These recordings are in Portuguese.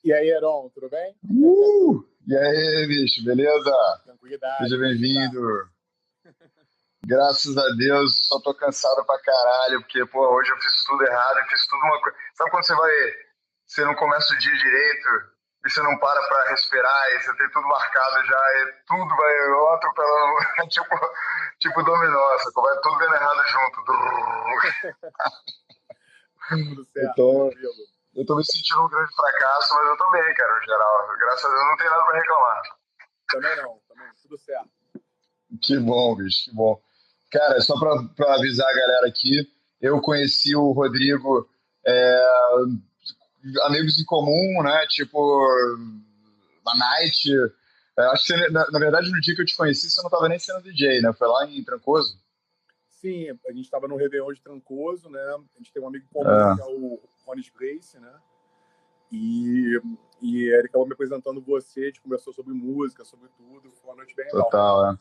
E aí, Heron, tudo bem? E aí, bicho, beleza? Tranquilidade, Seja como é que você tá? bem-vindo. Graças a Deus, só tô cansado pra caralho, porque, pô, hoje eu fiz tudo errado, eu fiz tudo uma coisa. Sabe quando você não começa o dia direito, e você não para pra respirar, e você tem tudo marcado já, e tudo vai outro pela. Tipo dominó, sacou? Vai tudo dando errado junto. Tudo Eu certo, tô, tranquilo. eu tô me sentindo um grande fracasso, mas eu tô bem, cara, no geral. Graças a Deus, não tem nada pra reclamar. Também não, também, tudo certo. Que bom, bicho, que bom. Cara, só para avisar a galera aqui, eu conheci o Rodrigo, é, amigos em comum, né? Tipo, na night. Acho que na verdade, no dia que eu te conheci, você não tava nem sendo DJ, né? Foi lá em Trancoso. Sim, a gente estava no Réveillon de Trancoso, né? A gente tem um amigo comum, que é É, o Ronis Grace, né? E, e ele acabou me apresentando você, a gente conversou sobre música, sobre tudo. Foi uma noite bem legal. total, é.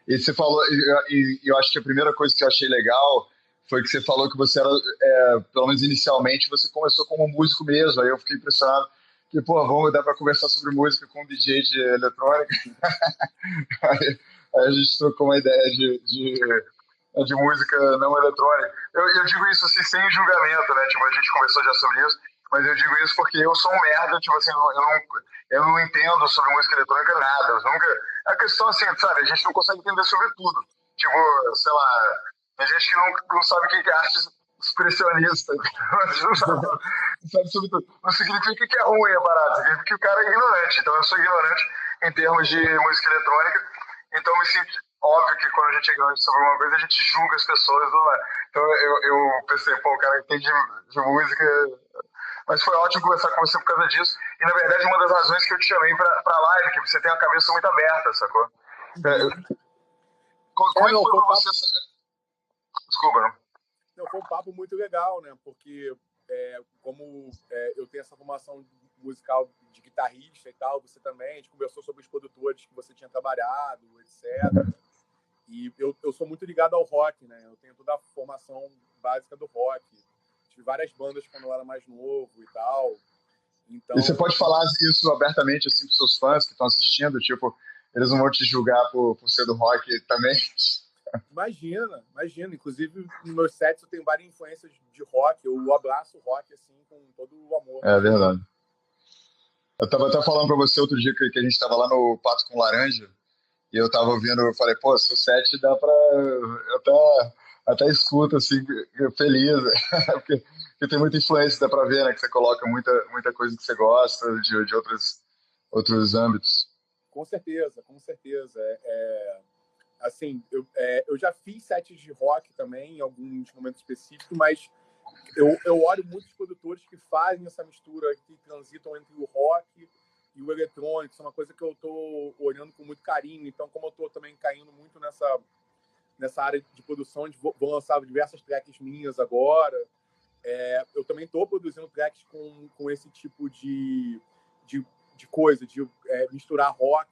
E você falou, e eu acho que a primeira coisa que eu achei legal foi que você falou que você era, pelo menos inicialmente, você começou como músico mesmo. Aí eu fiquei impressionado. Que, pô, vamos dar para conversar sobre música com um DJ de eletrônica. Aí a gente trocou uma ideia de música não eletrônica. Eu digo isso assim, sem julgamento, né? Tipo, a gente conversou já sobre isso, mas eu digo isso porque eu sou um merda, tipo assim, eu não entendo sobre música eletrônica nada. Eu nunca. A questão assim, sabe, a gente não consegue entender sobre tudo. Tipo, sei lá, tem gente que não sabe o que é arte expressionista, a gente não sabe sobre tudo. Não significa que é ruim a parada, significa que o cara é ignorante. Então eu sou ignorante em termos de música eletrônica, então me sinto óbvio que quando a gente é ignorante sobre uma coisa, a gente julga as pessoas. Não é? Então eu pensei, pô, o cara entende de música. Mas foi ótimo conversar com você por causa disso. E na verdade, uma das razões que eu te chamei pra live, que você tem a cabeça muito aberta, sacou? Uhum. Como é que Não, foi foi um pra papo, você? Desculpa, não? não, foi um papo muito legal, né? Porque como eu tenho essa formação musical de guitarrista e tal, você também, a gente conversou sobre os produtores que você tinha trabalhado, etc. E eu sou muito ligado ao rock, né? Eu tenho toda a formação básica do rock. Tive várias bandas quando eu era mais novo e tal. E você Então, pode falar isso abertamente assim para seus fãs que estão assistindo, tipo, eles não vão te julgar por ser do rock também. imagina, imagina. Inclusive, nos meus sets eu tenho várias influências de rock. Eu abraço o rock, assim, com todo o amor. É verdade. Eu tava até falando pra você outro dia que a gente tava lá no Pato com Laranja, e eu tava ouvindo, eu falei, pô, seu set dá pra. Eu até escuto, assim, feliz, porque tem muita influência, dá pra ver, né? Que você coloca muita coisa que você gosta de outros âmbitos. Com certeza, com certeza. Assim, eu já fiz sets de rock também, em alguns momentos específicos, mas eu olho muitos produtores que fazem essa mistura, que transitam entre o rock e o eletrônico. Isso é uma coisa que eu estou olhando com muito carinho. Então, como eu estou também caindo muito nessa área de produção, vou lançar diversas tracks minhas agora. Eu também estou produzindo tracks com esse tipo de, de coisa, de misturar rock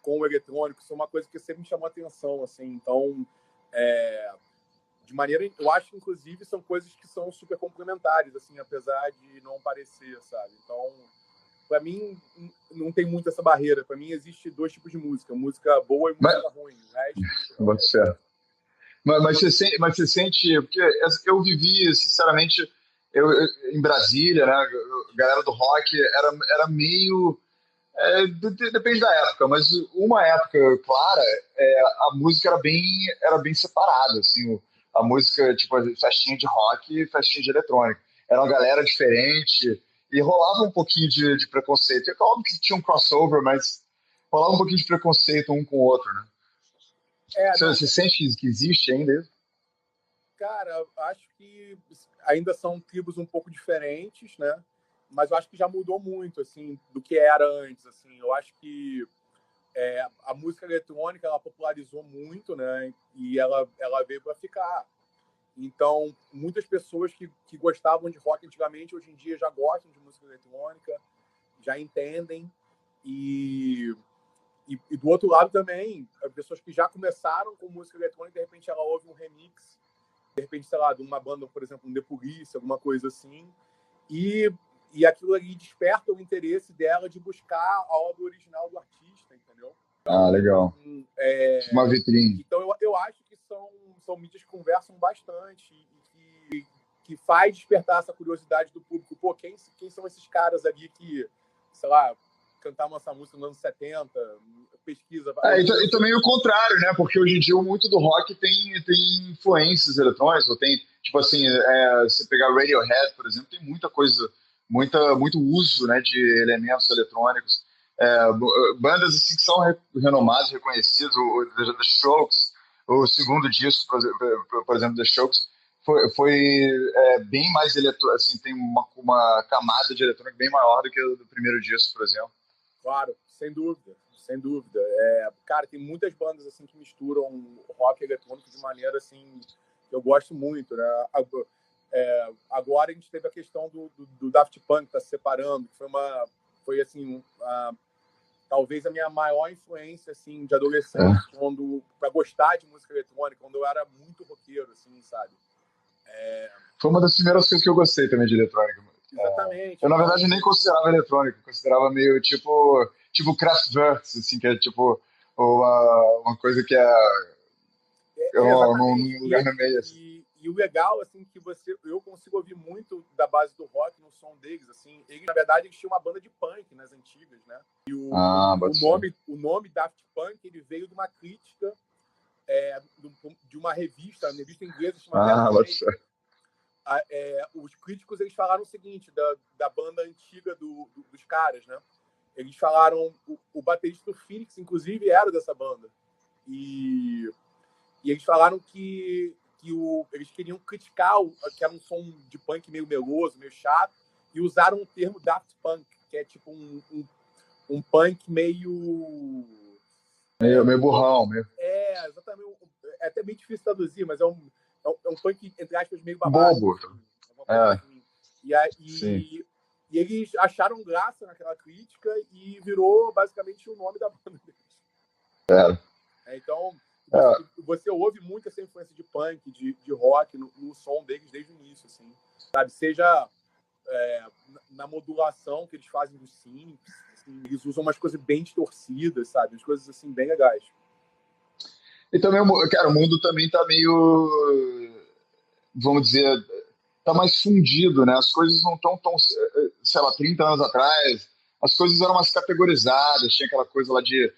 com o eletrônico. Isso é uma coisa que sempre me chamou a atenção, assim. Então, de maneira, eu acho que inclusive são coisas que são super complementares, assim, apesar de não parecer, sabe? Então, para mim não tem muito essa barreira. Para mim existe dois tipos de música boa e Mas, música ruim. O resto bota é fé. diferente. Mas você sente, porque eu vivi, sinceramente, em Brasília, né? A galera do rock era meio. Depende da época, mas uma época clara, a música era bem separada, assim, a música, tipo, festinha de rock e festinha de eletrônica. Era uma galera diferente e rolava um pouquinho de preconceito. É óbvio que tinha um crossover, mas rolava um pouquinho de preconceito um com o outro, né? Você, Não, você sente que existe ainda isso? cara, acho que ainda são tribos um pouco diferentes, né? Mas eu acho que já mudou muito, assim, do que era antes, assim. Eu acho que a música eletrônica ela popularizou muito, né? E ela veio para ficar. Então, muitas pessoas que gostavam de rock antigamente, hoje em dia já gostam de música eletrônica, já entendem. E do outro lado também, pessoas que já começaram com música eletrônica, de repente ela ouve um remix, de repente, sei lá, de uma banda, por exemplo, um The Police, alguma coisa assim, e E aquilo ali desperta o interesse dela de buscar a obra original do artista, entendeu? Ah, legal. Tipo uma vitrine. Então, eu acho que são mídias que conversam bastante e que faz despertar essa curiosidade do público. Pô, quem são esses caras ali que, sei lá, cantavam essa música nos anos 70, pesquisa... E também o contrário, né? Porque hoje em dia muito do rock tem influências eletrônicas, ou tem, tipo assim, você pegar Radiohead, por exemplo, tem muita coisa, muito uso, né, de elementos eletrônicos. Bandas assim que são renomadas, reconhecidas, o The Strokes, o segundo disco, por exemplo, The Strokes, foi bem mais assim, tem uma camada de eletrônica bem maior do que o do primeiro disco, por exemplo. Claro, sem dúvida, sem dúvida. Cara, tem muitas bandas assim que misturam rock e eletrônico de maneira assim que eu gosto muito, né? Agora a gente teve a questão do Daft Punk tá se separando, que foi assim talvez a minha maior influência assim de adolescente, para gostar de música eletrônica, quando eu era muito roqueiro, assim, sabe? Foi uma das primeiras coisas que eu gostei também de eletrônica. Exatamente. Eu, na verdade, nem considerava eletrônico, considerava meio tipo Kraftwerk, assim, que é tipo uma coisa que num lugar no meio. Assim. E o legal, assim, que eu consigo ouvir muito da base do rock no som deles, assim. Na verdade, eles tinham uma banda de punk nas antigas, né? E o nome Daft Punk, ele veio de uma crítica de uma revista inglesa chamada os críticos, eles falaram o seguinte da banda antiga dos caras, né? Eles falaram, o baterista do Phoenix, inclusive, era dessa banda. E eles falaram que eles queriam criticar que era um som de punk meio meloso, meio chato, e usaram o termo Daft Punk, que é tipo um punk meio burrão. Exatamente. É até bem difícil traduzir, mas é um punk, entre aspas, meio babaca. Bobo. Assim. E eles acharam graça naquela crítica e virou basicamente o nome da banda deles. Então, você ouve muito essa influência de punk, de rock no som deles desde o início, assim, sabe? Seja na modulação que eles fazem dos synths, assim, eles usam umas coisas bem distorcidas, sabe? Umas coisas assim bem legais. E também, cara, o mundo também tá meio, vamos dizer, tá mais fundido, né? As coisas não estão tão, sei lá, 30 anos atrás, as coisas eram mais categorizadas, tinha aquela coisa lá de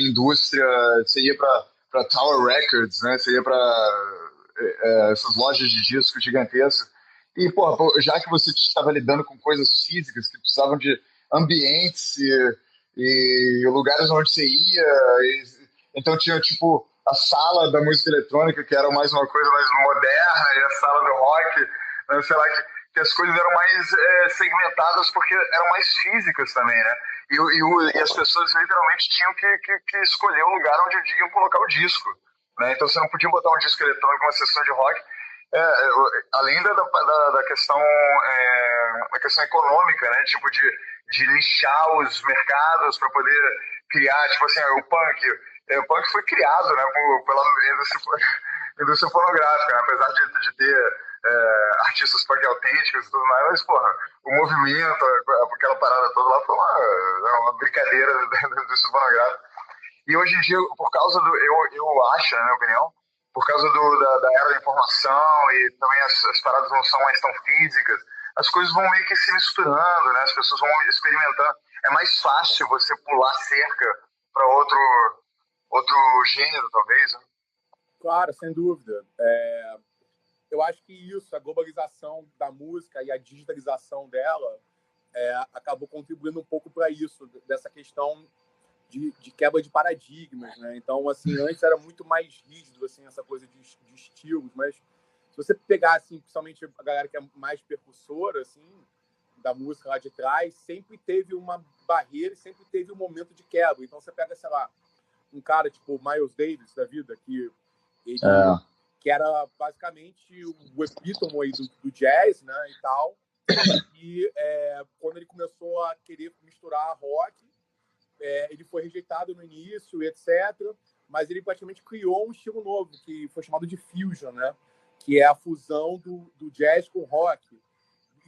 indústria, você ia para Tower Records, né? Você ia para essas lojas de discos gigantescas. E, pô, já que você estava lidando com coisas físicas que precisavam de ambientes e lugares onde você ia, então tinha, tipo, a sala da música eletrônica, que era mais uma coisa mais moderna, e a sala do rock, sei lá, que as coisas eram mais segmentadas porque eram mais físicas também, né? E as pessoas literalmente tinham que escolher o lugar onde iam colocar o disco, né? Então você não podia botar um disco eletrônico numa sessão de rock, além da questão econômica, né? Tipo de lixar os mercados para poder criar, tipo assim, o punk foi criado, né, pela indústria pornográfica, né? Apesar de ter artistas punk autênticos e tudo mais, mas, porra, o movimento, aquela parada toda lá foi uma brincadeira da indústria pornográfica. E hoje em dia, por causa eu acho, na minha opinião, por causa da era da informação e também as paradas não são mais tão físicas, as coisas vão meio que se misturando, né? As pessoas vão experimentando. É mais fácil você pular cerca para outro gênero, talvez, né? Claro, sem dúvida. Eu acho que isso, a globalização da música e a digitalização dela acabou contribuindo um pouco para isso, dessa questão de quebra de paradigmas, né? Então, assim, antes era muito mais rígido, assim, essa coisa de estilos, mas se você pegar, assim, principalmente a galera que é mais percussora, assim, da música lá de trás, sempre teve uma barreira e sempre teve um momento de quebra. Então, você pega, sei lá, um cara tipo Miles Davis da vida, que era basicamente o epítome aí do jazz, né, e tal. E quando ele começou a querer misturar rock, ele foi rejeitado no início, etc. Mas ele praticamente criou um estilo novo, que foi chamado de fusion, né? Que é a fusão do jazz com rock.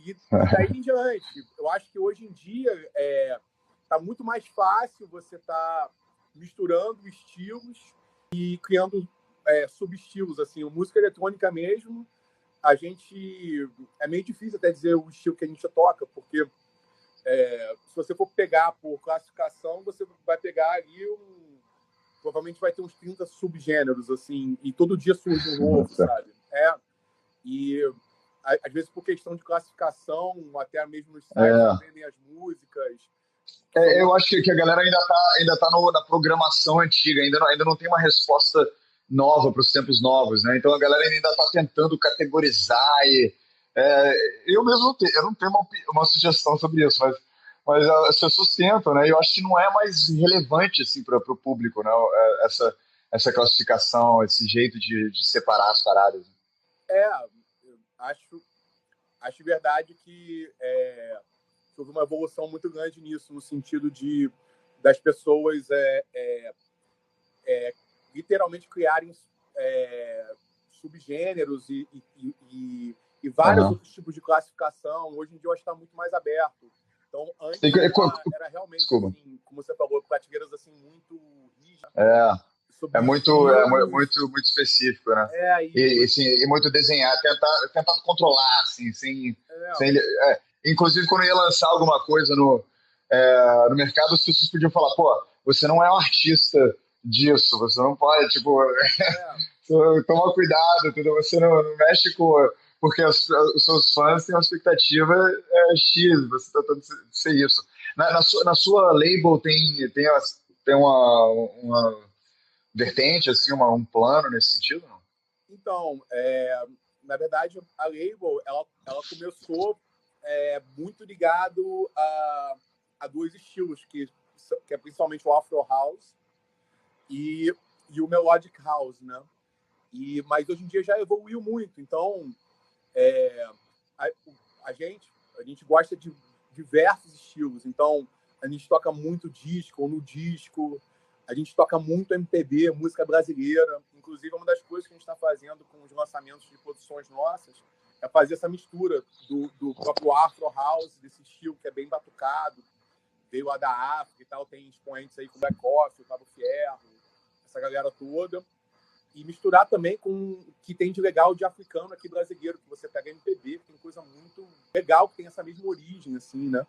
E daí em diante, eu acho que hoje em dia tá muito mais fácil você tá misturando estilos e criando subestilos, assim. O música eletrônica mesmo, a gente... É meio difícil até dizer o estilo que a gente toca, porque se você for pegar por classificação, você vai pegar ali provavelmente vai ter uns 30 subgêneros, assim, e todo dia surge um novo, sabe? E às vezes por questão de classificação, até mesmo nos sites vendem as músicas. Eu acho que a galera ainda tá na programação antiga, ainda não tem uma resposta nova para os tempos novos, né? Então a galera ainda está tentando categorizar eu mesmo eu não tenho uma sugestão sobre isso, mas as pessoas tentam, né? E eu acho que não é mais relevante assim para o público, né? Essa classificação, esse jeito de separar as paradas. Acho verdade que houve uma evolução muito grande nisso, no sentido das pessoas literalmente criarem subgêneros e vários outros tipos de classificação. Hoje em dia eu acho que está muito mais aberto. Então, antes era realmente, assim, como você falou, prateleiras assim, muito rígidas. Muito específico, né? E muito desenhar, tentar controlar, assim, inclusive quando ia lançar alguma coisa no mercado, as pessoas podiam falar, pô, você não é um artista disso, você não pode, tipo, toma cuidado, entendeu? Você não mexe porque os seus fãs têm uma expectativa X, você está tentando ser isso. Na sua label tem uma vertente, assim, um plano nesse sentido, não? Então, na verdade, a label, ela começou muito ligado a dois estilos, que é principalmente o Afro House e o Melodic House, né? Mas hoje em dia já evoluiu muito, então a gente gosta de diversos estilos, então a gente toca muito disco, ou no disco, a gente toca muito MPB, música brasileira. Inclusive, uma das coisas que a gente está fazendo com os lançamentos de produções nossas é fazer essa mistura do próprio Afro House, desse estilo que é bem batucado, veio lá da África e tal, tem expoentes aí com o Black Coffee, o Cabo Fierro, essa galera toda, e misturar também com o que tem de legal de africano aqui brasileiro, que você pega MPB, que tem coisa muito legal, que tem essa mesma origem, assim, né?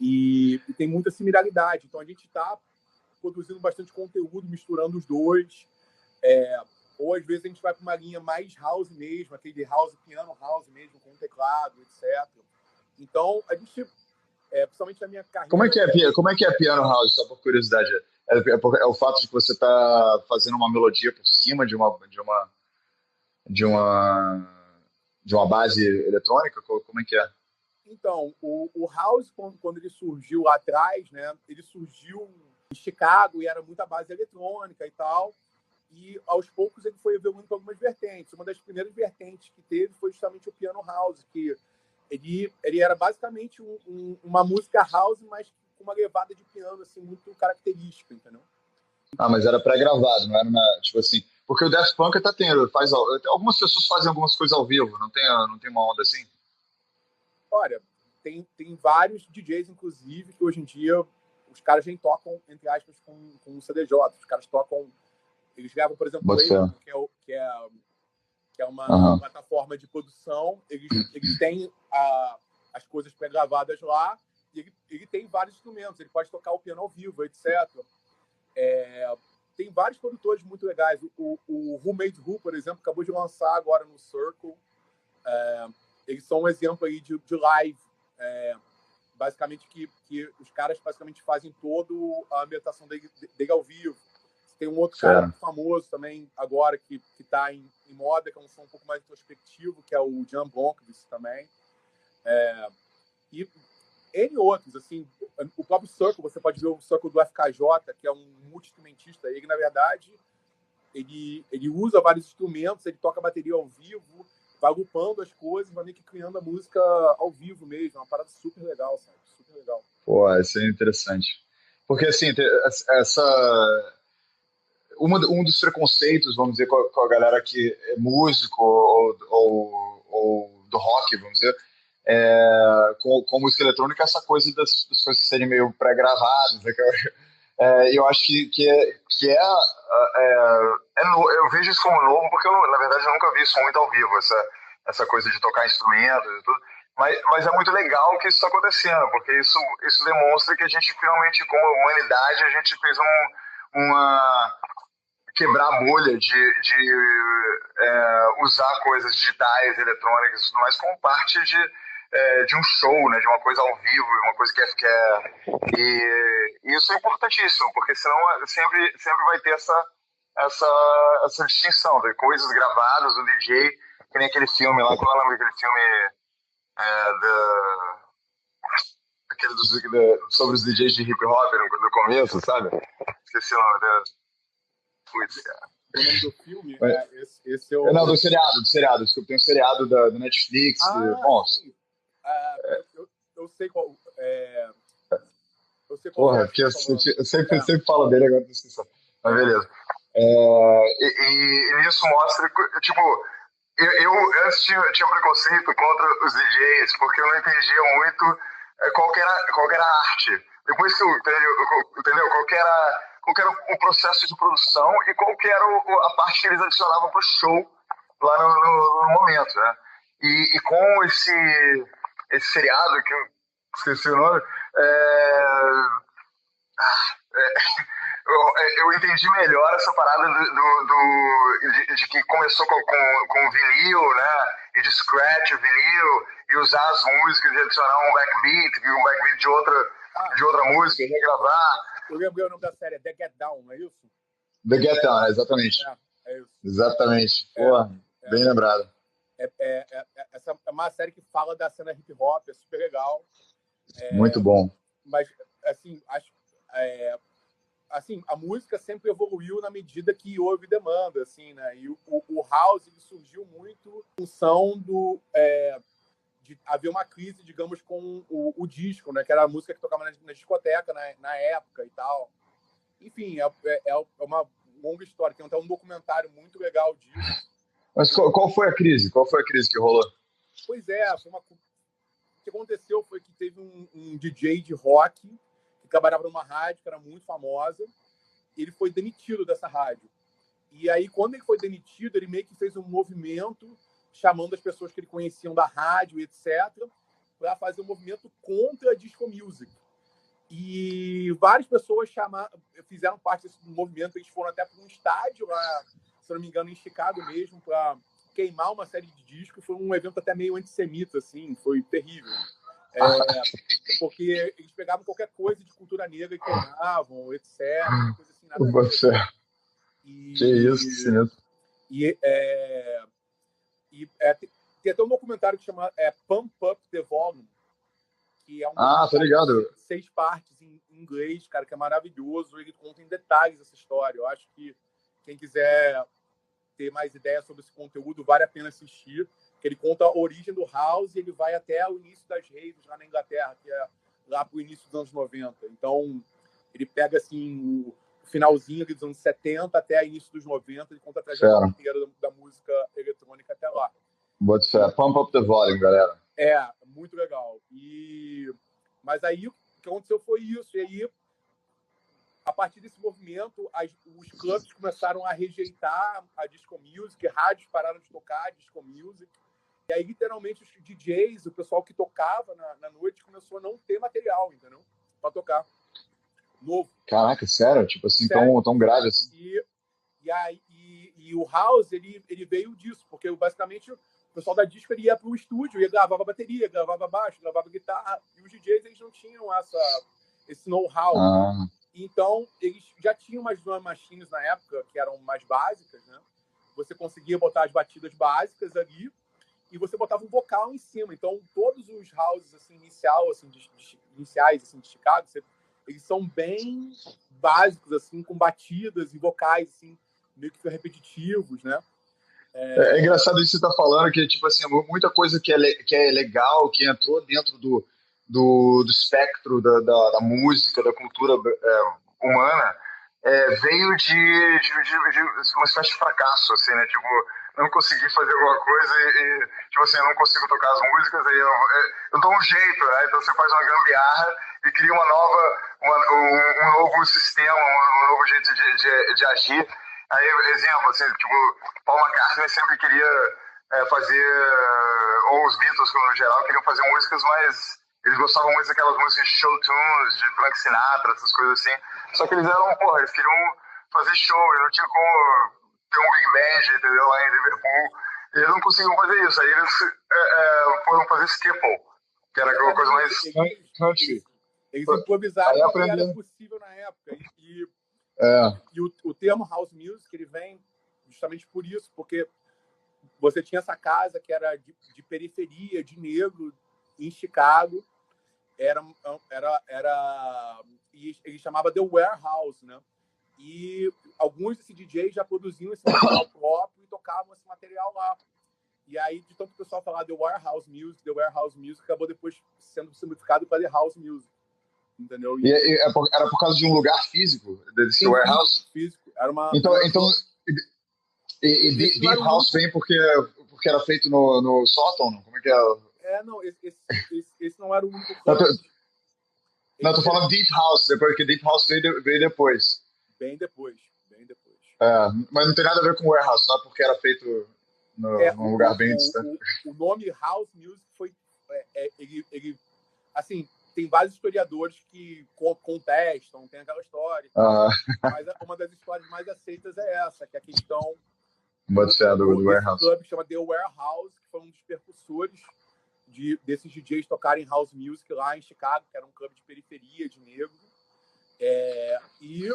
E tem muita similaridade. Então, a gente está produzindo bastante conteúdo, misturando os dois. Ou, às vezes, a gente vai para uma linha mais house mesmo, aquele house, piano house mesmo, com teclado, etc. Então, a gente, principalmente na minha carreira... Como é que é piano house, só por curiosidade? É o fato de que você está fazendo uma melodia por cima de uma base eletrônica? Como é que é? Então, o house, quando ele surgiu lá atrás, né, ele surgiu em Chicago e era muita base eletrônica e tal, e aos poucos ele foi evoluindo para algumas vertentes. Uma das primeiras vertentes que teve foi justamente o piano house, que ele era basicamente uma música house, mas com uma levada de piano assim, muito característica, entendeu? Mas era pré-gravado, não era tipo assim. Porque o Daft Punk algumas pessoas fazem algumas coisas ao vivo, não tem uma onda assim? Olha, tem vários DJs, inclusive, que hoje em dia os caras nem tocam, entre aspas, com CDJ. Os caras tocam... Eles gravam, por exemplo, o Ableton, que é uma plataforma de produção. Eles têm as coisas pré-gravadas lá e ele tem vários instrumentos. Ele pode tocar o piano ao vivo, etc. Tem vários produtores muito legais. O Who Made Who, por exemplo, acabou de lançar agora no Circle. Eles são um exemplo aí de live. Basicamente, que os caras basicamente fazem toda a ambientação dele ao vivo. Tem um outro cara muito famoso também agora que está em moda, que é um som um pouco mais introspectivo, que é o Jan Blomqvist também. E N outros, assim, o próprio Circle, você pode ver o Circle do FKJ, que é um multi-instrumentista. Ele, na verdade, ele usa vários instrumentos, ele toca bateria ao vivo, vai agrupando as coisas, vai meio que criando a música ao vivo mesmo. É uma parada super legal, sabe? Super legal. Pô, isso é interessante. Porque, assim, um dos preconceitos, vamos dizer, com a galera que é músico ou do rock, vamos dizer, com música eletrônica, essa coisa das coisas serem meio pré-gravadas, né? Eu acho eu vejo isso como novo, porque eu, na verdade, eu nunca vi isso muito ao vivo, essa coisa de tocar instrumentos e tudo. Mas é muito legal que isso está acontecendo, porque isso demonstra que a gente finalmente, como humanidade, a gente fez uma quebrar a bolha de usar coisas digitais, eletrônicas e tudo mais como parte de um show, né, de uma coisa ao vivo, uma coisa e isso é importantíssimo, porque senão sempre vai ter essa distinção de coisas gravadas do DJ, que nem aquele filme lá, qual é o nome daquele filme aquele sobre os DJs de hip hop no começo, sabe? Esqueci o nome dele. Putz, cara. O nome do filme esse é o... Não, do seriado. Desculpa, tem um seriado do Netflix. Bom, eu sei qual. Porra, porque eu sempre falo dele, agora não esqueci. Mas beleza. E isso mostra, tipo, eu antes tinha preconceito contra os DJs, porque eu não entendia muito qual era a arte. Depois que eu entendeu? Qual era o processo de produção e qual que era a parte que eles adicionavam pro show lá no momento, né? E com esse seriado, que eu esqueci o nome, eu entendi melhor essa parada de que começou com vinil, né? E de scratch o vinil, e usar as músicas e adicionar um backbeat de outra música, e regravar. Eu lembrei o nome da série, The Get Down, não é isso? The Get Down, exatamente. É isso. Exatamente. Porra, bem lembrado. Essa é uma série que fala da cena hip hop, é super legal. Muito bom. Mas, assim, a música sempre evoluiu na medida que houve demanda, assim, né? E o house ele surgiu muito em função de haver uma crise, digamos, com o disco, né? Que era a música que tocava na discoteca na época e tal. Enfim, é uma longa história. Tem até um documentário muito legal disso. Mas qual foi a crise? Qual foi a crise que rolou? Pois o que aconteceu foi que teve um DJ de rock que trabalhava numa rádio que era muito famosa, e ele foi demitido dessa rádio. E aí, quando ele foi demitido, ele meio que fez um movimento chamando as pessoas que ele conheciam da rádio, etc., para fazer um movimento contra a disco music. E várias pessoas fizeram parte desse movimento. Eles foram até para um estádio lá, se não me engano, em Chicago mesmo, para queimar uma série de discos. Foi um evento até meio antissemita, assim, foi terrível. Porque eles pegavam qualquer coisa de cultura negra e queimavam, etc. Coisa assim, nada a ver. Que isso, sim. Tem até um documentário que chama Pump Up the Volume, que é um tô ligado. 6 partes em inglês, cara, que é maravilhoso. Ele conta em detalhes essa história. Eu acho que quem quiser ter mais ideias sobre esse conteúdo, vale a pena assistir. Ele conta a origem do house e ele vai até o início das raves lá na Inglaterra, que é lá pro início dos anos 90. Então, ele pega, assim, o finalzinho dos anos 70 até o início dos 90, ele conta a trajetória inteira da música eletrônica até lá. Bota fé. Pump up the volume, galera. Muito legal. Mas aí, o que aconteceu foi isso. E aí, a partir desse movimento, os clubes começaram a rejeitar a disco music, rádios pararam de tocar disco music. E aí, literalmente, os DJs, o pessoal que tocava na noite, começou a não ter material, entendeu? Pra tocar. Novo. Caraca, sério? Tipo assim, tão grave assim? E o house, ele veio disso, porque basicamente o pessoal da disco ele ia pro estúdio, ia gravava bateria, gravava baixo, gravava guitarra, e os DJs eles não tinham esse know-how. Então, eles já tinham umas drum machines na época, que eram mais básicas, né? Você conseguia botar as batidas básicas ali, e você botava um vocal em cima. Então, todos os houses assim, iniciais assim, de Chicago, eles são bem básicos, assim, com batidas e vocais assim, meio que repetitivos, né? É engraçado isso que você está falando, que tipo assim, muita coisa que é legal, que entrou dentro do espectro da música, da cultura humana, veio de uma espécie de fracasso, assim, né? Tipo, não consegui fazer alguma coisa tipo assim, eu não consigo tocar as músicas, aí eu dou um jeito, né? Então você faz uma gambiarra e cria um novo sistema, um novo jeito de agir. Aí, exemplo, assim, tipo, Paul McCartney sempre queria fazer, ou os Beatles, no geral, queriam fazer músicas mais... Eles gostavam muito daquelas músicas de show tunes, de Frank Sinatra, essas coisas assim. Só que eles eles queriam fazer show, eles não tinham como ter um Big Band, entendeu, lá em Liverpool. E eles não conseguiam fazer isso. Aí eles foram fazer Skiffle, que era aquela coisa mais country. Eles improvisaram o que era possível na época. E o termo house music, ele vem justamente por isso, porque você tinha essa casa que era de periferia, de negro, em Chicago. E ele chamava The Warehouse, né? E alguns desses DJs já produziam esse material próprio e tocavam esse material lá. E aí, de tanto o pessoal falar The Warehouse Music, acabou depois sendo simplificado para The House Music. Entendeu? Era por causa de um lugar físico desse warehouse? Físico. Era uma... Então Deep House vem porque era feito no sótão, não? Como é que é? Não, esse não era o único. Não, tô falando Deep House, depois que Deep House veio depois. Bem depois. Mas não tem nada a ver com warehouse, só porque era feito num lugar bem distante. O nome House Music foi... ele assim, tem vários historiadores que contestam, tem aquela história. Mas uma das histórias mais aceitas é essa, que é a questão do warehouse. clube que chama The Warehouse, que foi um dos percussores desses DJs tocarem house music lá em Chicago, que era um clube de periferia, de negro. E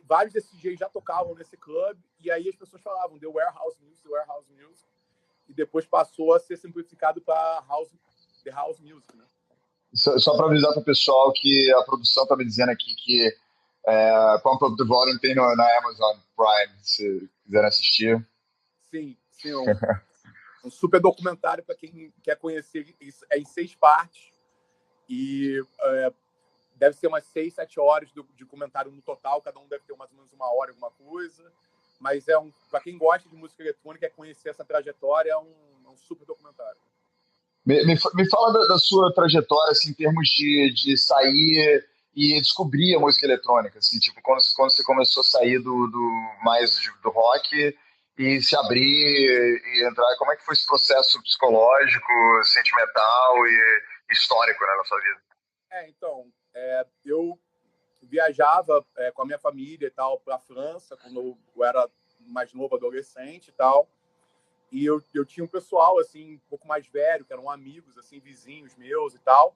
vários desses DJs já tocavam nesse clube, e aí as pessoas falavam The Warehouse Music, e depois passou a ser simplificado para The House Music, né? Só para avisar para o pessoal que a produção está me dizendo aqui que Pump Up the Volume tem na Amazon Prime, se quiserem assistir. Sim, um super documentário para quem quer conhecer. É em 6 partes e deve ser umas 6, 7 horas de documentário no total. Cada um deve ter mais ou menos 1 hora, alguma coisa. Mas para quem gosta de música eletrônica, quer conhecer essa trajetória, é um super documentário. Me fala da sua trajetória, assim, em termos de sair e descobrir a música eletrônica, assim, tipo, quando você começou a sair mais do rock e se abrir e entrar, como é que foi esse processo psicológico, sentimental e histórico, né, na sua vida? Então, eu viajava com a minha família e tal para a França, quando eu era mais novo, adolescente e tal. E eu tinha um pessoal, assim, um pouco mais velho, que eram amigos, assim, vizinhos meus e tal,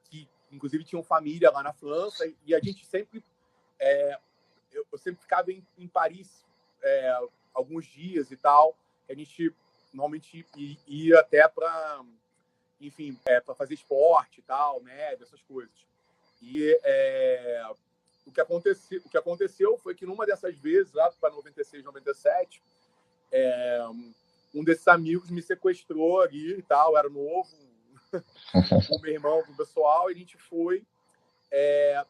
que, inclusive, tinham família lá na França. E a gente sempre... eu sempre ficava em Paris alguns dias e tal. A gente, normalmente, ia até para... Enfim, para fazer esporte e tal, neve, essas coisas. E o que aconteceu foi que, numa dessas vezes, lá para 96, 97... um desses amigos me sequestrou ali e tal, era novo, com o meu irmão, com o pessoal, e a gente foi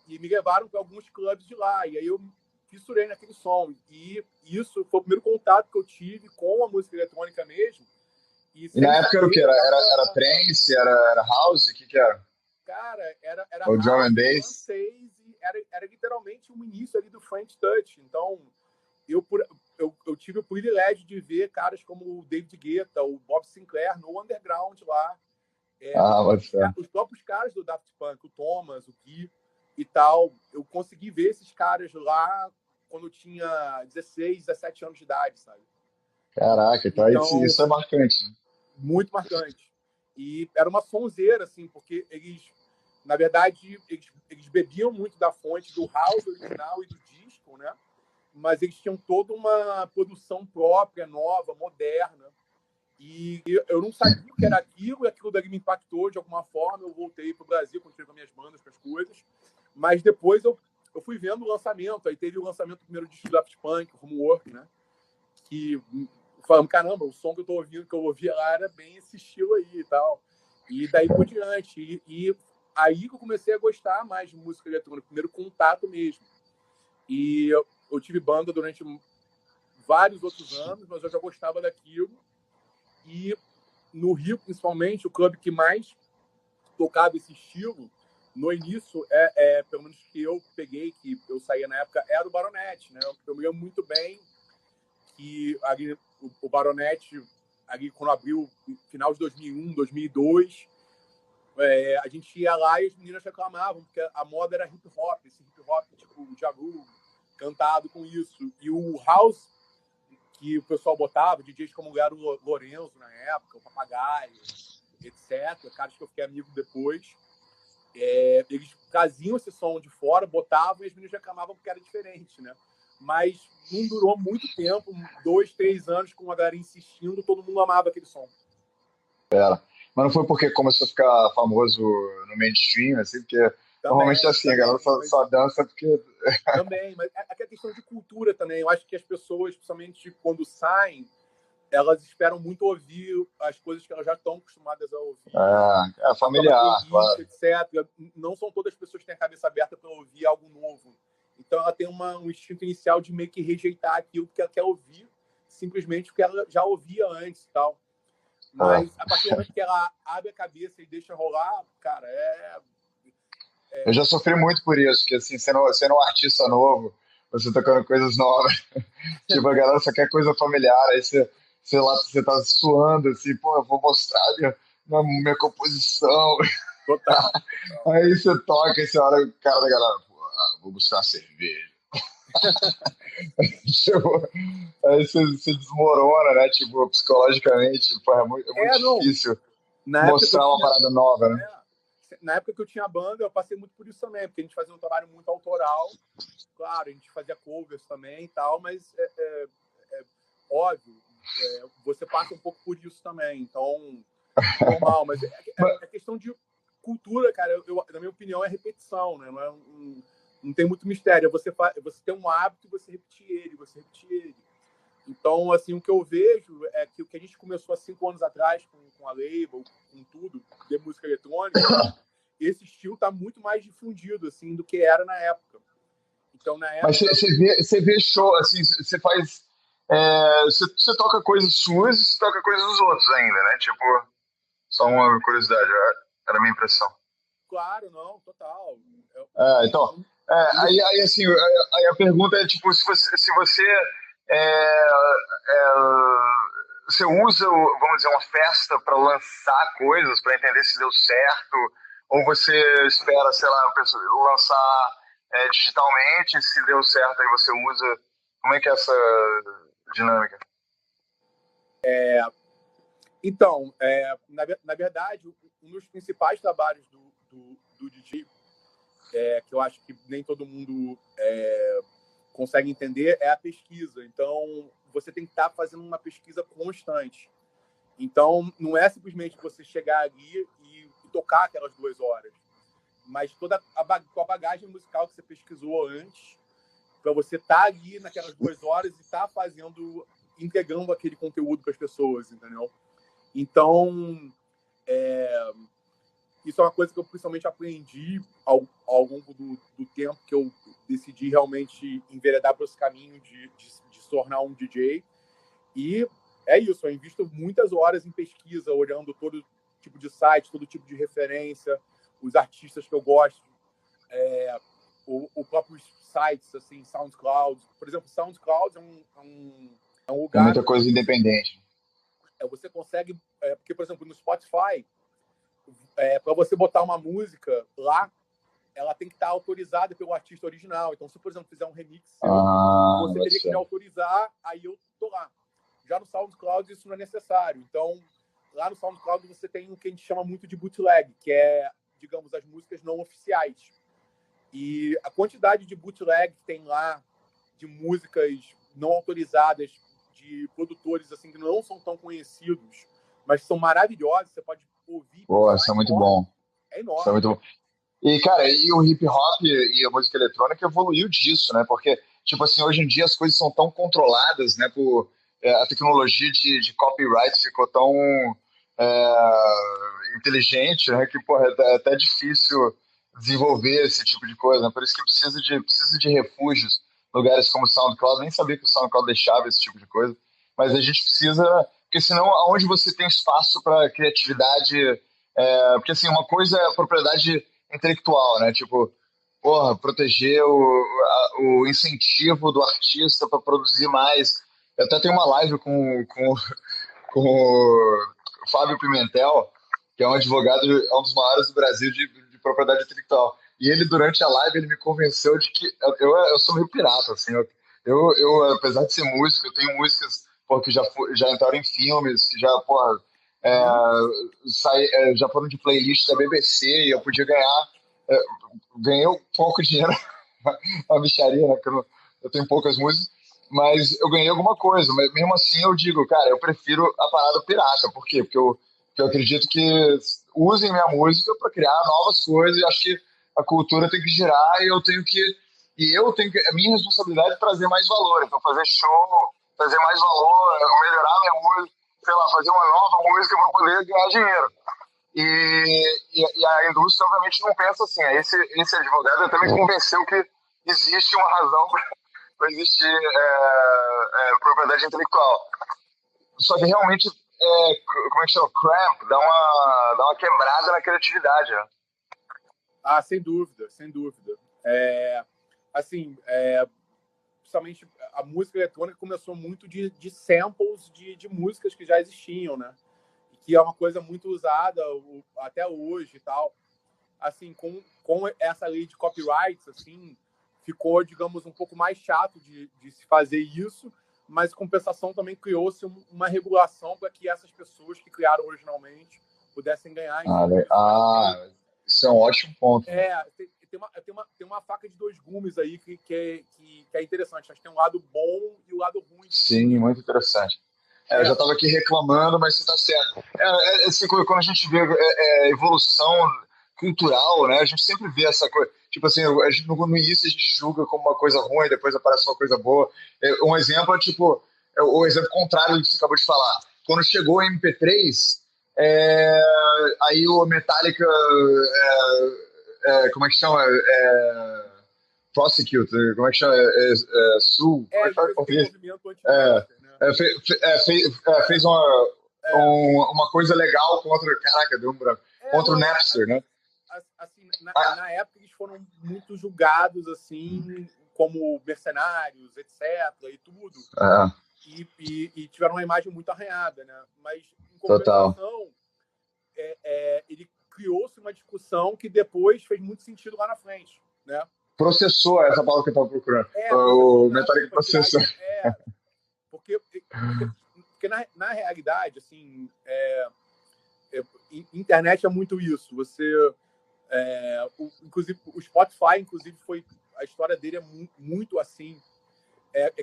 e me levaram para alguns clubes de lá, e aí eu fissurei naquele som, e isso foi o primeiro contato que eu tive com a música eletrônica mesmo. E na época era o que? Era trance, era house, o que era? Cara, era o drum and bass? Era literalmente o início ali do French Touch, então eu tive o privilégio de ver caras como o David Guetta, o Bob Sinclair no underground lá. Os próprios caras do Daft Punk, o Thomas, o Gui e tal. Eu consegui ver esses caras lá quando eu tinha 16, 17 anos de idade, sabe? Caraca, então isso é marcante. Muito marcante. E era uma sonzeira, assim, porque eles, na verdade, eles bebiam muito da fonte do house original e do disco, né? Mas eles tinham toda uma produção própria, nova, moderna. E eu não sabia o que era aquilo, e aquilo dali me impactou de alguma forma. Eu voltei para o Brasil, continuei com minhas bandas, com as coisas. Mas depois eu fui vendo o lançamento. Aí teve o lançamento do primeiro disco do Daft Punk, Homework, né? Que falando, caramba, o som que eu estou ouvindo, que eu ouvia lá, era bem esse estilo aí e tal. E daí por diante. E aí que eu comecei a gostar mais de música eletrônica, primeiro contato mesmo. E eu tive banda durante vários outros anos, mas eu já gostava daquilo. E no Rio, principalmente, o clube que mais tocava esse estilo, no início, pelo menos que eu peguei, que eu saía na época, era o Baronete, né? Eu me lembro muito bem que ali, o Baronete, ali quando abriu, final de 2001, 2002, a gente ia lá e as meninas reclamavam, porque a moda era hip hop, esse hip hop tipo o Jagu, cantado com isso. E o house que o pessoal botava, DJs como era o Lorenzo na época, o Papagaio, etc., caras que eu fiquei amigo depois, eles traziam esse som de fora, botavam e as meninas reclamavam porque era diferente, né? Mas não durou muito tempo, 2, 3 anos, com a galera insistindo, todo mundo amava aquele som. Mas não foi porque começou a ficar famoso no mainstream, assim, porque normalmente é assim, a galera só dança porque. Também, mas é a questão de cultura também. Eu acho que as pessoas, principalmente quando saem, elas esperam muito ouvir as coisas que elas já estão acostumadas a ouvir. É familiar, playlist, etc. Não são todas as pessoas que têm a cabeça aberta para ouvir algo novo. Então ela tem um instinto inicial de meio que rejeitar aquilo que ela quer ouvir, simplesmente porque ela já ouvia antes e tal. Mas a partir do momento que ela abre a cabeça e deixa rolar, cara, Eu já sofri muito por isso, porque assim, sendo um artista novo, você tocando coisas novas, tipo, a galera só quer coisa familiar, aí você lá, você tá suando, assim, pô, eu vou mostrar minha composição. total. Aí você toca e você olha o cara da galera, pô, vou buscar uma cerveja. Tipo, aí você desmorona, né? Tipo, psicologicamente, pô, é muito Não. difícil Na época que eu mostrar uma tinha, parada nova, né? na época que eu tinha banda, eu passei muito por isso também, porque a gente fazia um trabalho muito autoral. Claro, a gente fazia covers também e tal, mas óbvio, você passa um pouco por isso também. Então, normal. Mas é questão de cultura, cara. Na minha opinião, é repetição, né? Não tem muito mistério. Você tem um hábito e você repetir ele, você repetir ele. Então, assim, o que eu vejo é que o que a gente começou há 5 anos atrás com a label, com tudo, de música eletrônica, esse estilo está muito mais difundido, assim, do que era na época. Então, na época... Mas você vê show, assim, você faz. Você toca coisas suas e você toca coisas dos outros ainda, né? Tipo, só uma curiosidade, era a minha impressão. Claro, não, total. Então, aí assim, aí a pergunta é tipo, se você é, é, você usa, vamos dizer, uma festa para lançar coisas, para entender se deu certo, ou você espera, sei lá, lançar digitalmente, se deu certo, aí você usa. Como é que é essa dinâmica? Então, na verdade, um dos principais trabalhos do DJ, que eu acho que nem todo mundo consegue entender, é a pesquisa. Então, você tem que estar fazendo uma pesquisa constante. Então, não é simplesmente você chegar ali e tocar aquelas 2 horas, mas toda com a bagagem musical que você pesquisou antes, para você estar ali naquelas 2 horas e estar entregando aquele conteúdo para as pessoas, entendeu? Então, isso é uma coisa que eu principalmente aprendi ao longo do tempo que eu decidi realmente enveredar para esse caminho de se tornar um DJ. E é isso, eu invisto muitas horas em pesquisa, olhando todo tipo de site, todo tipo de referência, os artistas que eu gosto, o próprio sites, assim, SoundCloud. Por exemplo, SoundCloud é um Tem lugar muita onde coisa independente. você consegue... porque, por exemplo, no Spotify, para você botar uma música lá, ela tem que estar autorizada pelo artista original. Então, se, por exemplo, fizer um remix seu, você teria que me autorizar, aí eu tô lá. Já no SoundCloud isso não é necessário. Então, lá no SoundCloud você tem o que a gente chama muito de bootleg, que é, digamos, as músicas não oficiais. E a quantidade de bootleg que tem lá, de músicas não autorizadas, de produtores assim que não são tão conhecidos, mas são maravilhosos, você pode ouvir. Pô, isso é muito bom. É Isso é enorme. muito bom. E, cara, e o hip hop e a música eletrônica evoluiu disso, né? Porque, tipo assim, hoje em dia as coisas são tão controladas, né? A tecnologia de copyright ficou tão inteligente, né? Que, porra, é até difícil desenvolver esse tipo de coisa, né? Por isso que precisa de refúgios. lugares como o SoundCloud, nem sabia que o SoundCloud deixava esse tipo de coisa, mas a gente precisa, porque senão aonde você tem espaço para criatividade, porque assim, uma coisa é a propriedade intelectual, né? Tipo, porra, proteger o incentivo do artista para produzir mais. Eu até tenho uma live com o Fábio Pimentel, que é um advogado, é um dos maiores do Brasil de propriedade intelectual. E ele, durante a live, ele me convenceu de que eu sou meio pirata, assim. Apesar de ser músico, eu tenho músicas pô, que já entraram em filmes, que já, porra, é, já foram de playlist da BBC e eu podia ganhar. É, ganhei um pouco de dinheiro, uma bicharia, né? Porque eu tenho poucas músicas, mas eu ganhei alguma coisa. Mas mesmo assim, eu digo, cara, eu prefiro a parada pirata. Por quê? Porque eu acredito que usem minha música para criar novas coisas. E acho que a cultura tem que girar é minha responsabilidade é trazer mais valor. Então, fazer show, trazer mais valor, melhorar minha música, sei lá, fazer uma nova música para poder ganhar dinheiro. E a indústria, obviamente, não pensa assim. Esse advogado até me convenceu que existe uma razão para existir propriedade intelectual. Só que realmente, como é que chama? Cramp, dá uma quebrada na criatividade. Né? Ah, sem dúvida, sem dúvida. Assim, principalmente a música eletrônica começou muito de samples de músicas que já existiam, né? Que é uma coisa muito usada até hoje e tal. Assim, com essa lei de copyrights, assim, ficou, digamos, um pouco mais chato de se fazer isso, mas em compensação também criou-se uma regulação para que essas pessoas que criaram originalmente pudessem ganhar. Isso é um ótimo ponto. Tem uma faca de dois gumes aí que é interessante. Acho que tem um lado bom e o lado ruim. Sim, muito interessante. Eu já estava aqui reclamando, mas você está certo. Assim, quando a gente vê evolução cultural, né? A gente sempre vê essa coisa. Tipo assim, no início a gente julga como uma coisa ruim, depois aparece uma coisa boa. Um exemplo é tipo, o exemplo contrário do que você acabou de falar. Quando chegou o MP3, aí o Metallica, como é que chama? Prosecute, como é que chama? Sul? Como é que fala em português? Fez uma coisa legal contra. Caraca, deu um branco. Contra o Napster, né? Assim, na época eles foram muito julgados assim, como mercenários, etc. e tudo. E tiveram uma imagem muito arranhada, né? Mas, em compensação, ele criou-se uma discussão que depois fez muito sentido lá na frente, né? Processou essa palavra que eu estava procurando. O Metallica processou. Porque na realidade, assim, internet é muito isso. Você, inclusive, o Spotify, inclusive, a história dele é muito assim.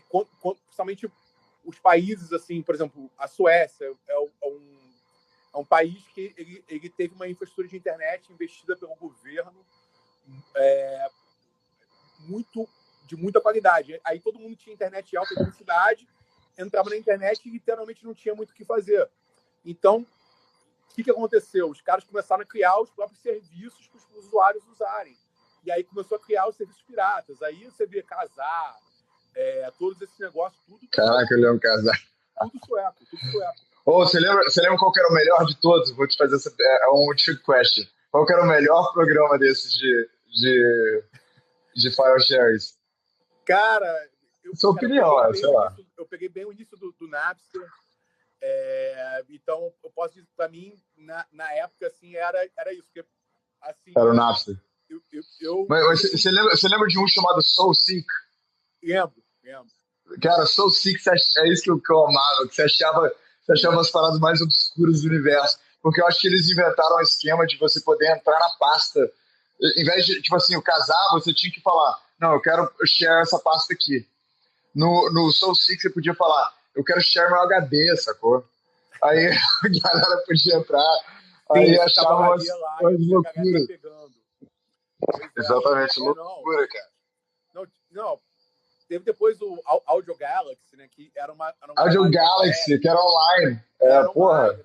Principalmente os países, assim, por exemplo, a Suécia é um país que ele teve uma infraestrutura de internet investida pelo governo de muita qualidade. Aí todo mundo tinha internet de alta velocidade, entrava na internet e literalmente não tinha muito o que fazer. Então, o que aconteceu? Os caras começaram a criar os próprios serviços para os usuários usarem. E aí começou a criar os serviços piratas. Aí você vê Casar, todos esses negócios, tudo. Caraca, ele é um Casar. Tudo sueco. Você lembra qual que era o melhor de todos? Vou te fazer um trick question. Qual que era o melhor programa desses de file shares? Cara, sua opinião, sei lá. Eu peguei bem o início do Napster. Então, eu posso dizer, para mim, na época, assim, era isso. Porque, assim, era o Napster. Mas você lembra de um chamado SoulSeek? Lembro. Cara, SoulSeek é isso que eu amava, que você achava as paradas mais obscuras do universo. Porque eu acho que eles inventaram um esquema de você poder entrar na pasta. Em vez de, tipo assim, o casar, você tinha que falar, não, eu quero share essa pasta aqui. No SoulSeek você podia falar, eu quero share meu HD, sacou? Aí a galera podia entrar, aí achava umas loucuras. Exatamente, loucura, cara. Não, teve depois o Audio Galaxy, né? Que era uma Audio Galaxy, que era online. Porra.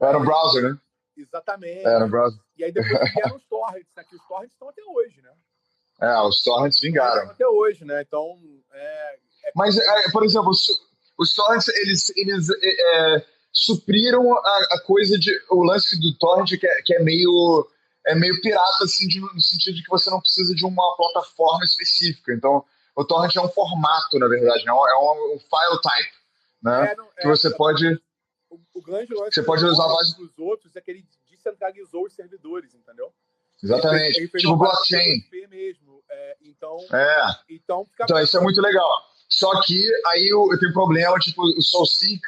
Era um browser, né? Exatamente. Era um browser. E aí depois vieram os torrents, né? Que os torrents estão até hoje, né? Os torrents vingaram. Até hoje, né? Então, Mas, por exemplo, os torrents, eles supriram a coisa de... O lance do torrent que é meio pirata, assim, no sentido de que você não precisa de uma plataforma específica. Então, o torrent é um formato, na verdade, né? É um file type, né? Que você pode... O grande lance você pode usar dos outros é que ele descentralizou os servidores, entendeu? Exatamente. Ele fez tipo blockchain. Mesmo. Então, isso é muito legal. Só que aí eu tenho problema, tipo, o SoulSeek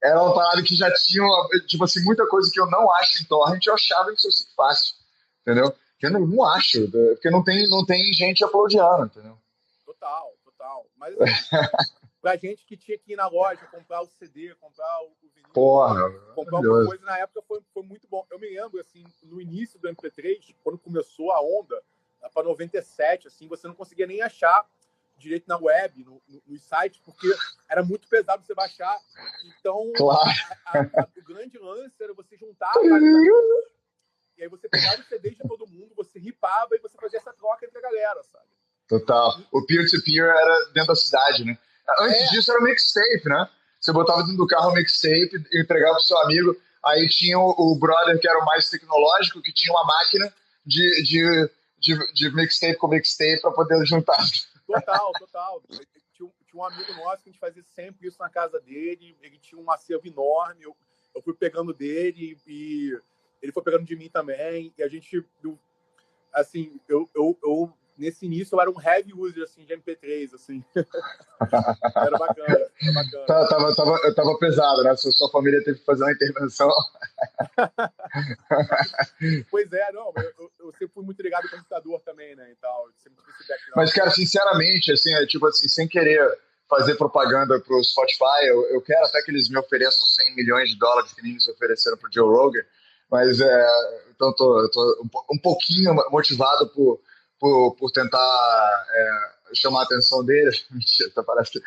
era uma parada que já tinha, tipo assim, muita coisa que eu não acho em torrent, eu achava em SoulSeek fácil, entendeu? Que eu não acho, porque não tem gente uploadando, entendeu? Total. Mas assim, pra gente que tinha que ir na loja, comprar o CD, comprar o vinil, comprar alguma coisa, na época foi muito bom. Eu me lembro, assim, no início do MP3, quando começou a onda, lá para 97, assim, você não conseguia nem achar direito na web, nos sites, porque era muito pesado você baixar. Então, claro. O grande lance era você juntar e aí você pegava os CDs de todo mundo, você ripava e você fazia essa troca entre a galera, sabe? Total. O peer-to-peer era dentro da cidade, né? Antes disso era o mixtape, né? Você botava dentro do carro o mixtape e entregava pro seu amigo. Aí tinha o brother que era o mais tecnológico, que tinha uma máquina de mixtape com mixtape para poder juntar. Total. Tinha um amigo nosso que a gente fazia sempre isso na casa dele. Ele tinha um acervo enorme. Eu fui pegando dele e ele foi pegando de mim também. E a gente, assim, eu nesse início eu era um heavy user assim, de MP3, assim. Era bacana. Eu tava pesado, né? Sua família teve que fazer uma intervenção. Pois é, não, eu sempre fui muito ligado ao computador também, né, e tal. Sempre tive esse background. Mas, cara, sinceramente, assim, tipo assim, sem querer fazer propaganda pro Spotify, eu quero até que eles me ofereçam 100 milhões de dólares que nem eles ofereceram pro Joe Rogan, mas então eu tô um pouquinho motivado por tentar chamar a atenção deles. Mentira, parece que...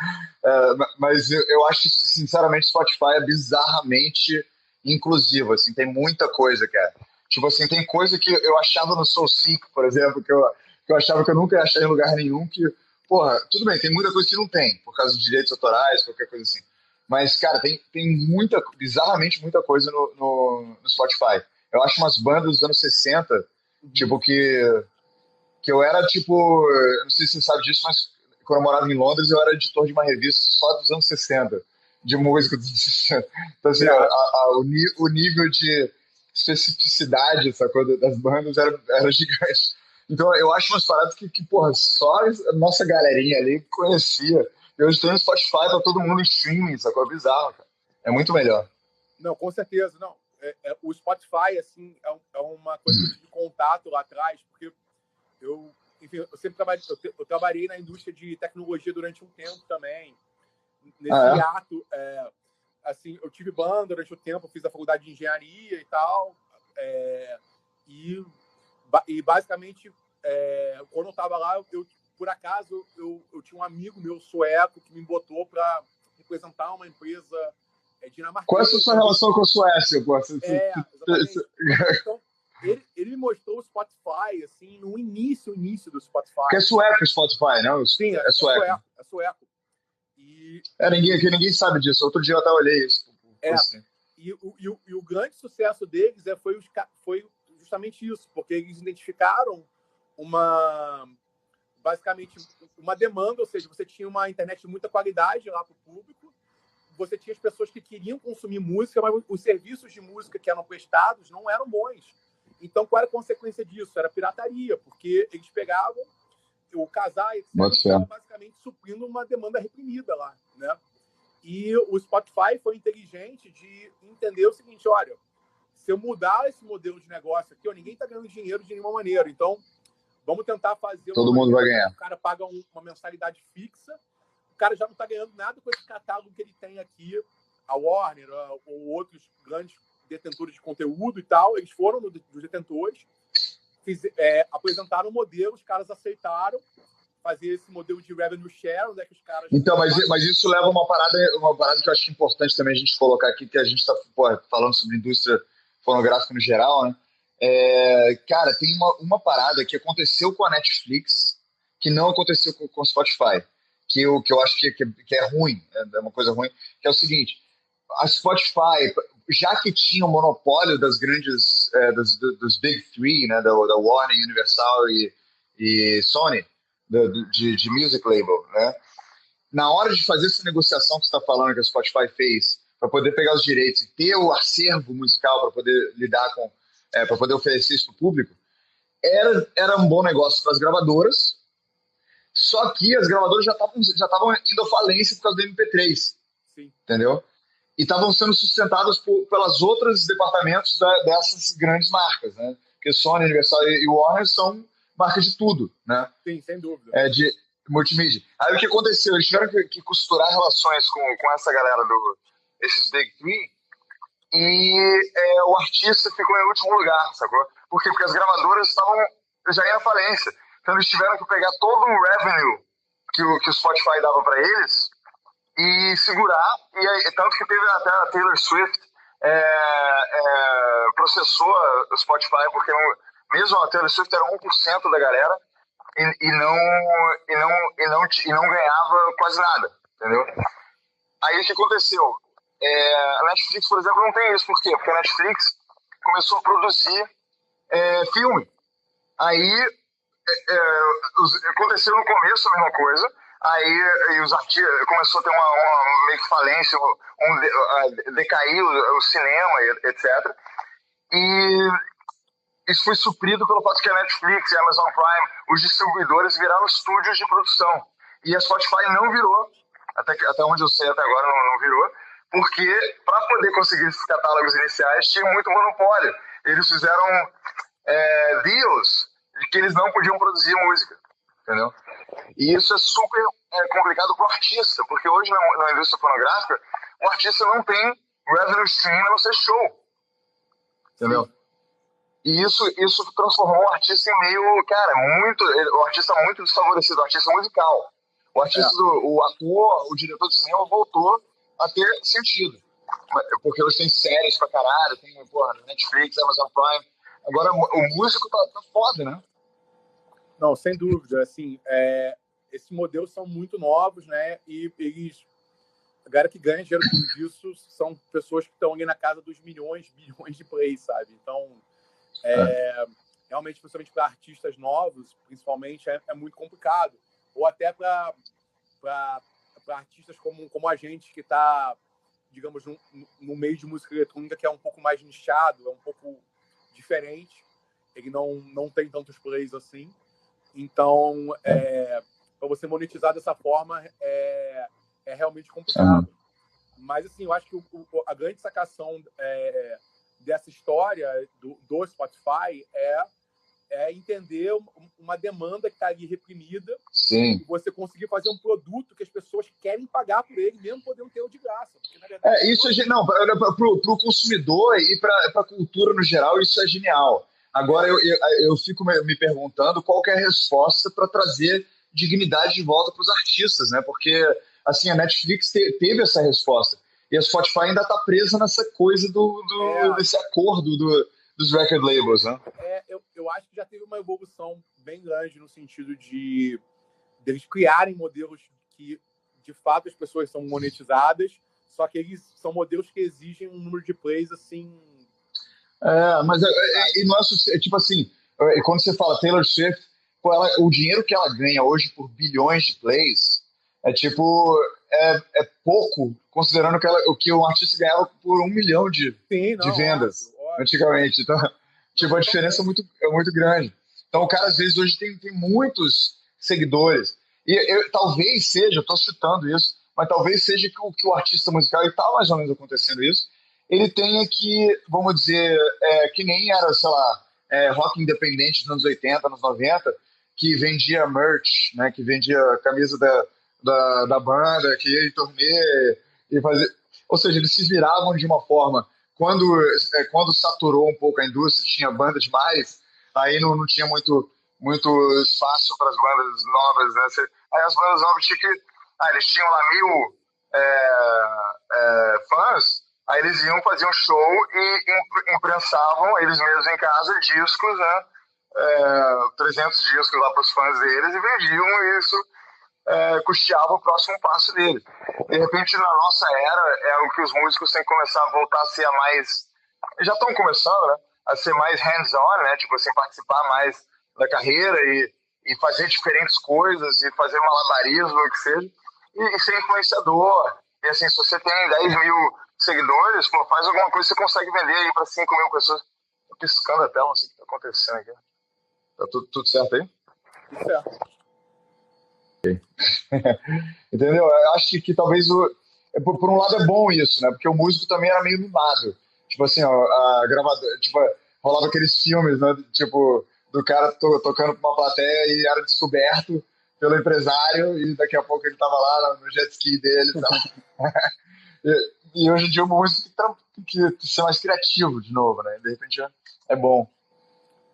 mas eu acho que, sinceramente, Spotify é bizarramente inclusivo, assim, tem muita coisa, cara. Tipo assim, tem coisa que eu achava no SoulSeek, por exemplo, que eu achava que eu nunca ia achar em lugar nenhum, que, porra, tudo bem, tem muita coisa que não tem, por causa de direitos autorais, qualquer coisa assim. Mas, cara, tem bizarramente muita coisa no Spotify. Eu acho umas bandas dos anos 60, tipo, que eu era, tipo, não sei se você sabe disso, mas quando eu morava em Londres, eu era editor de uma revista só dos anos 60, de música dos anos 60. Então, assim, o nível de especificidade, essa coisa das bandas era gigante. Então, eu acho umas paradas que porra, só a nossa galerinha ali conhecia. E hoje tem o Spotify pra todo mundo em streaming, sacou? É bizarro, cara. É muito melhor. Não, com certeza, não. O Spotify, assim, é uma coisa que eu tive contato lá atrás, porque enfim, eu sempre trabalhei na indústria de tecnologia durante um tempo também. Nesse ato, assim, eu tive banda durante o tempo, eu fiz a faculdade de engenharia e tal, e basicamente, quando eu estava lá, por acaso, eu tinha um amigo meu sueco que me botou para representar uma empresa dinamarquesa. Qual é a sua relação com a Suécia? Exatamente. Então, ele me mostrou o Spotify, assim, no início do Spotify. Porque é sueco o Spotify, não? Sim, é sueco. É sueco. Ninguém sabe disso. Outro dia eu até olhei isso. E o grande sucesso deles foi justamente isso, porque eles identificaram basicamente uma demanda, ou seja, você tinha uma internet de muita qualidade lá para o público, você tinha as pessoas que queriam consumir música, mas os serviços de música que eram prestados não eram bons. Então, qual era a consequência disso? Era pirataria, porque eles pegavam o casar, etc., estava basicamente suprindo uma demanda reprimida lá, né? E o Spotify foi inteligente de entender o seguinte, olha, se eu mudar esse modelo de negócio aqui, ninguém está ganhando dinheiro de nenhuma maneira, então vamos tentar fazer... Todo mundo vai ganhar. O cara paga uma mensalidade fixa, o cara já não está ganhando nada com esse catálogo que ele tem aqui, a Warner ou outros grandes detentores de conteúdo e tal, eles foram dos detentores, apresentaram um modelo, os caras aceitaram fazer esse modelo de revenue share, onde é que os caras... Então, mas isso leva a uma parada que eu acho importante também a gente colocar aqui, que a gente está falando sobre indústria fonográfica no geral, né? Cara, tem uma parada que aconteceu com a Netflix que não aconteceu com o Spotify, que eu acho que é ruim, é uma coisa ruim, que é o seguinte, a Spotify, já que tinha o monopólio das grandes, dos Big Three, né, da Warner, Universal e Sony, de music label, né, na hora de fazer essa negociação que você está falando que a Spotify fez para poder pegar os direitos e ter o acervo musical para poder lidar com, para poder oferecer isso para o público, era um bom negócio para as gravadoras, só que as gravadoras já estavam indo à falência por causa do MP3, Sim. entendeu? E estavam sendo sustentadas pelas outros departamentos dessas grandes marcas, né? Porque Sony, Universal e Warner são marcas de tudo, né? Sim, sem dúvida. De multimídia. Aí o que aconteceu? Eles tiveram que costurar relações com essa galera esses Big Three e o artista ficou em último lugar, sacou? Por quê? Porque as gravadoras estavam já em falência. Então eles tiveram que pegar todo o revenue que o Spotify dava para eles e segurar, e aí, tanto que teve até a Taylor Swift processou o Spotify, porque mesmo a Taylor Swift era 1% da galera e não ganhava quase nada, entendeu? Aí o que aconteceu? A Netflix, por exemplo, não tem isso. Por quê? Porque a Netflix começou a produzir filme. Aí aconteceu no começo a mesma coisa, aí os artistas começou a ter uma meio que falência, decair o cinema, etc. E isso foi suprido pelo fato que a Netflix e a Amazon Prime, os distribuidores viraram estúdios de produção. E a Spotify não virou, até onde eu sei até agora não virou, porque para poder conseguir esses catálogos iniciais tinha muito monopólio. Eles fizeram deals de que eles não podiam produzir música, entendeu? E isso é super complicado para o artista, porque hoje na indústria fonográfica, o artista não tem revenue stream a não ser show, entendeu? E isso transformou o artista em meio, cara, o artista muito desfavorecido, o artista musical. O artista, o ator, o diretor de cinema voltou a ter sentido. Porque hoje tem séries pra caralho, tem, Netflix, Amazon Prime. Agora o músico tá foda, né? Não, sem dúvida. Assim, esses modelos são muito novos, né? E a galera que ganha dinheiro com isso são pessoas que estão ali na casa dos milhões, bilhões de plays, sabe? Então, realmente, principalmente para artistas novos, principalmente, é muito complicado. Ou até para artistas como a gente, que está, digamos, no meio de música eletrônica, que é um pouco mais nichado, é um pouco diferente. Ele não tem tantos plays assim. Então, para você monetizar dessa forma, é realmente complicado. Mas, assim, eu acho que a grande sacação dessa história do Spotify é entender uma demanda que está ali reprimida. Sim. E você conseguir fazer um produto que as pessoas querem pagar por ele, mesmo podendo ter o de graça. Porque, na verdade, isso para o consumidor e para a cultura no geral, isso é genial. Agora eu fico me perguntando qual que é a resposta para trazer dignidade de volta para os artistas, né? Porque assim, a Netflix teve essa resposta. E a Spotify ainda está presa nessa coisa desse acordo dos record labels, né? Eu acho que já teve uma evolução bem grande no sentido de eles criarem modelos que, de fato, as pessoas são monetizadas, só que eles são modelos que exigem um número de plays, assim... Mas não é tipo assim, quando você fala Taylor Swift, o dinheiro que ela ganha hoje por bilhões de plays é pouco, considerando o que um artista ganhava por 1 milhão de vendas antigamente. Então, a diferença é muito grande. Então, o cara, às vezes, hoje tem muitos seguidores. E talvez seja, eu estou citando isso, mas talvez seja que o artista musical, e está mais ou menos acontecendo isso, ele tenha que, vamos dizer, que nem era, sei lá, rock independente dos anos 80, anos 90, que vendia merch, né, que vendia a camisa da banda, que ia em turnê e fazia... Ou seja, eles se viravam de uma forma... Quando saturou um pouco a indústria, tinha banda demais, aí não tinha muito espaço para as bandas novas, né? Aí as bandas novas tinham que... eles tinham lá 1000 fãs, Aí eles iam, faziam show e imprensavam eles mesmos em casa discos, né? 300 discos lá para os fãs deles e vendiam e isso, custeava o próximo passo deles. De repente, na nossa era, é o que os músicos têm que começar a voltar a ser mais... Já estão começando, né? A ser mais hands-on, né? Tipo assim, participar mais da carreira e fazer diferentes coisas e fazer malabarismo, o que seja, e ser influenciador. E assim, se você tem 10 mil seguidores, pô, faz alguma coisa que você consegue vender aí para 5 mil pessoas. Tô piscando a tela, não sei o que tá acontecendo aqui. Tá tudo certo aí? Tudo certo. Entendeu? Eu acho que talvez por um lado é bom isso, né? Porque o músico também era meio mimado. Tipo assim, ó, a gravadora, tipo, rolava aqueles filmes, né? Tipo, do cara tocando pra uma plateia e era descoberto pelo empresário e daqui a pouco ele tava lá no jet ski dele e tal. E hoje em dia o músico tem que ser mais criativo de novo, né? De repente é bom.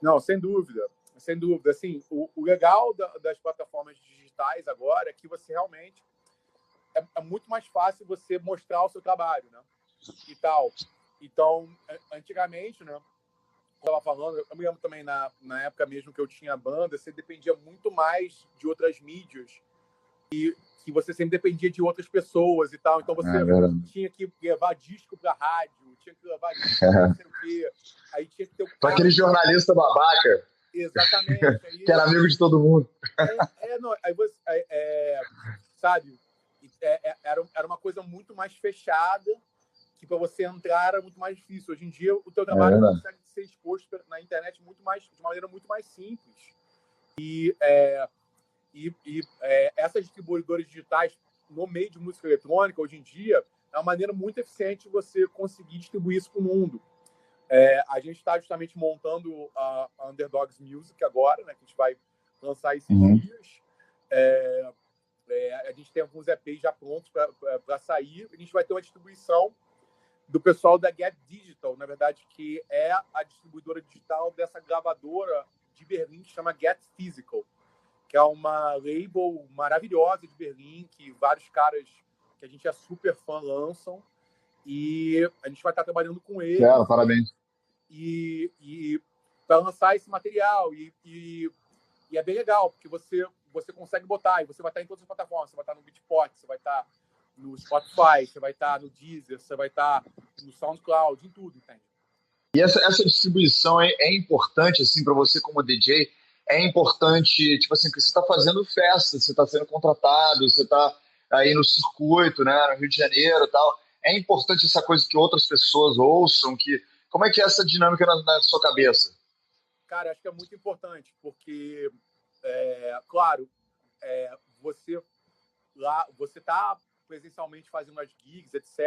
Não, sem dúvida. Sem dúvida. Assim, o legal das plataformas digitais agora é que você realmente... É muito mais fácil você mostrar o seu trabalho, né? E tal. Então, antigamente, né? Eu estava falando, eu me lembro também na época mesmo que eu tinha banda, você dependia muito mais de outras mídias e que você sempre dependia de outras pessoas e tal. Então você tinha que levar disco para rádio, tinha que levar disco para não sei o quê. Aí tinha que ter para aquele jornalista babaca. Exatamente. Aí, que era amigo de todo mundo. Não, aí você, sabe, era uma coisa muito mais fechada, que para você entrar era muito mais difícil. Hoje em dia, o teu trabalho consegue ser exposto na internet de uma maneira muito mais simples. E essas distribuidoras digitais, no meio de música eletrônica, hoje em dia, é uma maneira muito eficiente de você conseguir distribuir isso para o mundo. A gente está justamente montando a Underdogs Music agora, né, que a gente vai lançar esses dias. A gente tem alguns EPs já prontos para sair. A gente vai ter uma distribuição do pessoal da Get Digital, na verdade, que é a distribuidora digital dessa gravadora de Berlim que chama Get Physical, que é uma label maravilhosa de Berlim, que vários caras que a gente é super fã lançam. E a gente vai estar trabalhando com eles. Parabéns. E para lançar esse material. E é bem legal, porque você consegue botar, e você vai estar em todas as plataformas. Você vai estar no Beatport, você vai estar no Spotify, você vai estar no Deezer, você vai estar no SoundCloud, em tudo, entende? E essa distribuição é importante, assim, para você como DJ? É importante, tipo assim, que você está fazendo festa, você está sendo contratado, você está aí no circuito, né, no Rio de Janeiro e tal. É importante essa coisa que outras pessoas ouçam, como é que é essa dinâmica na sua cabeça? Cara, acho que é muito importante, porque, claro, você está presencialmente fazendo as gigs, etc.,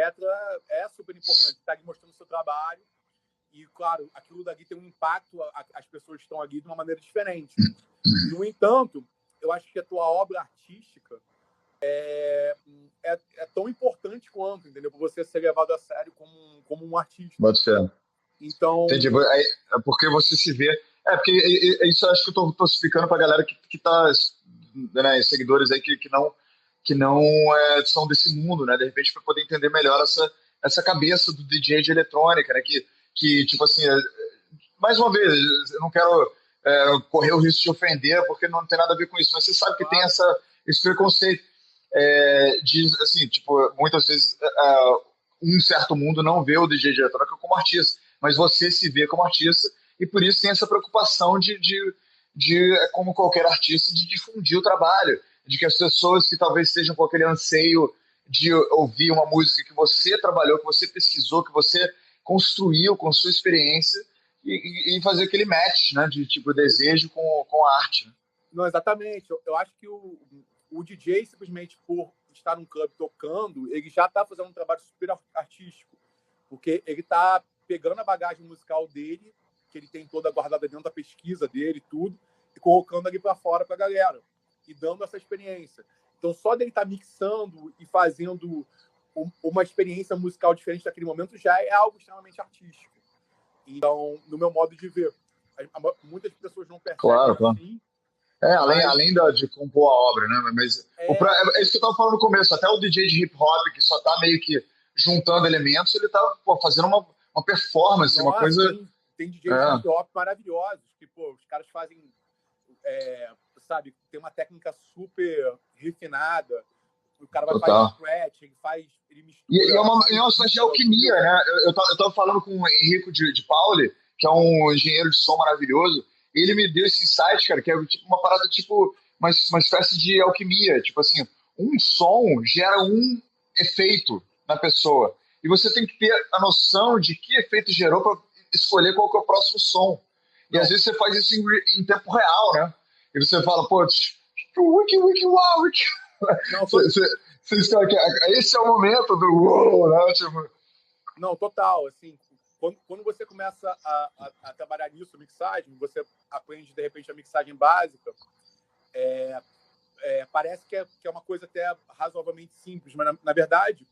é super importante estar mostrando o seu trabalho. E, claro, aquilo daqui tem um impacto, as pessoas estão ali de uma maneira diferente. No entanto, eu acho que a tua obra artística é tão importante quanto, entendeu? Para você ser levado a sério como um artista. Pode ser. Então... Entendi. É porque você se vê... porque isso eu acho que eu tô explicando para a galera que tá, né, seguidores aí que não são desse mundo, né? De repente, para poder entender melhor essa cabeça do DJ de eletrônica, né? Que tipo assim, mais uma vez, eu não quero correr o risco de ofender, porque não tem nada a ver com isso, mas você sabe que tem esse preconceito de, assim, tipo, muitas vezes um certo mundo não vê o DJ de eletrônica como artista, mas você se vê como artista, e por isso tem essa preocupação de como qualquer artista, de difundir o trabalho, de que as pessoas que talvez estejam com aquele anseio de ouvir uma música que você trabalhou, que você pesquisou, que você construiu com sua experiência e fazer aquele match, né, de tipo desejo com a arte. Não, exatamente. Eu acho que o DJ, simplesmente por estar num clube tocando, ele já está fazendo um trabalho super artístico, porque ele está pegando a bagagem musical dele, que ele tem toda guardada dentro da pesquisa dele, tudo, e colocando ali para fora para a galera, e dando essa experiência. Então, só dele estar mixando e fazendo uma experiência musical diferente daquele momento já é algo extremamente artístico. Então, no meu modo de ver, muitas pessoas não percebem assim. Além de compor a obra, né? Mas é isso que eu estava falando no começo, até o DJ de hip hop que só tá meio que juntando elementos, ele tá fazendo uma performance, Nossa, uma coisa... tem DJs de hip hop maravilhosos, que, pô, os caras fazem, sabe, tem uma técnica super refinada, o cara vai fazer scratch, ele mistura... E é uma espécie de alquimia, né? Eu tava falando com o Henrico de Pauli, que é um engenheiro de som maravilhoso, e ele me deu esse insight, cara, que é tipo uma parada, tipo, uma espécie de alquimia, tipo assim, um som gera um efeito na pessoa, e você tem que ter a noção de que efeito gerou para escolher qual que é o próximo som. E às vezes você faz isso em tempo real, né? E você fala, pô, wiki, wiki, wow, wiki. Não, Esse é o momento do uou, né? Tipo... Não, total, assim, quando você começa a trabalhar nisso, mixagem, você aprende, de repente, a mixagem básica, parece que é uma coisa até razoavelmente simples, mas, na verdade,